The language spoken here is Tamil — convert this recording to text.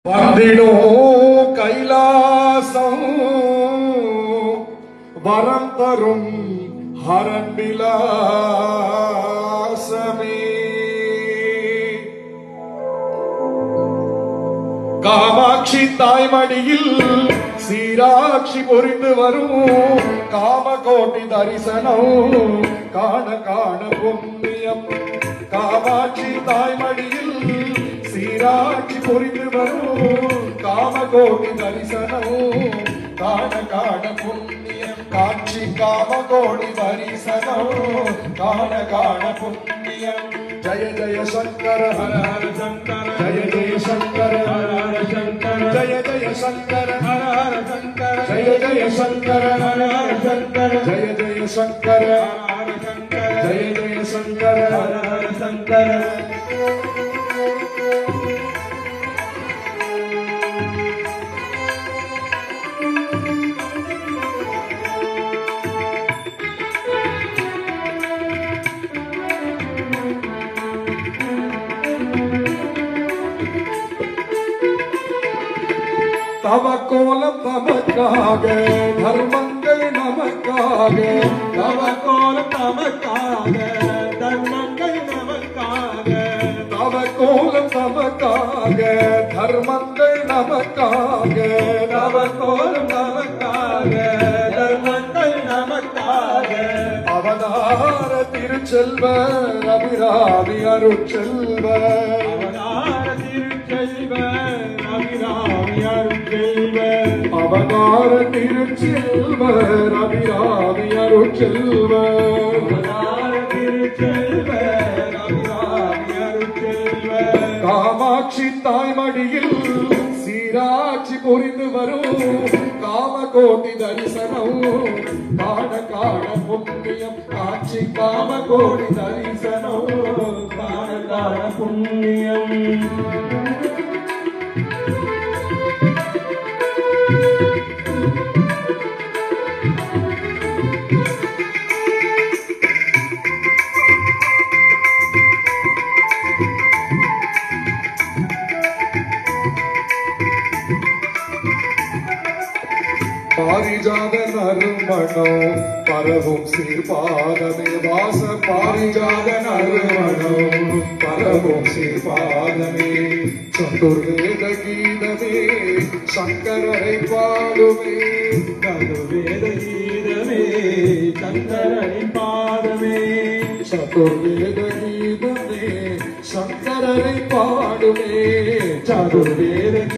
வந்திடும் கைலாசம் வரம் தரும் ஹரன் விலாசமே. காமாட்சி தாய்மடியில் சீராட்சி பொறிந்து வரும் காமகோட்டி தரிசனம் காண காண புண்ணியம். காமாட்சி தாய்மடியில் சீராட்சி பொறிந்து வரும் காமகோட்டி தரிசனம் காண காண புண்ணியம். காட்சி காமகோடி தரிசனம் காண காண புண்ணியம். ஜய ஜய சங்கர ஹர ஹர சங்கர ஜய ஜய சங்கர ஹர ஹர சங்கர ஜய ஜய சங்கர ஹர ஹர சங்கர ஜய ஜய சங்கர ஹர ஹர சங்கர ஜய ஜய சங்கர ஹர ஹர சங்கர ஜய ஜய சங்கர ஹர ஹர சங்கர. தவ கோலம் தமக்காக தர்மங்கள் நமக்காக தவ கோலம் தமக்காக தர்மங்கள் நமக்காக தவ கோலம் தமக்காக தர்மங்கள் நமக்காக தவ கோலம் நமக்காக தர்மங்கள் நமக்காக. அவதார திருச்செல்வ அபிராமி அருட்செல்வ அவதார திருச்செல்வ அபிராமி அருட்செல்வ அவதார திருச்செல்வ அபிராமி அருட்செல்வ அவதார திருச்செல்வ அபிராமி அருட்செல்வ. காமாட்சி தாய்மடியில் சீராட்சி பொறிந்து வரும் காமகோட்டி தரிசனம் காண காண புண்ணியம். காட்சி காமகோடி தரிசனம் காண காண புண்ணியம். பாரிஜாத நறுமணம் பரவும் சீர்பாதமே வாச பாரிஜாத நறுமணம் பரவும் சீர்பாதமே. சதுர்வேத கீதமே சங்கரரை பாடுமே வேத கீதமே சங்கரனை பாதமே. சதுர்வேத கீதமே சங்கரரை பாடுமே. சதுர்வேத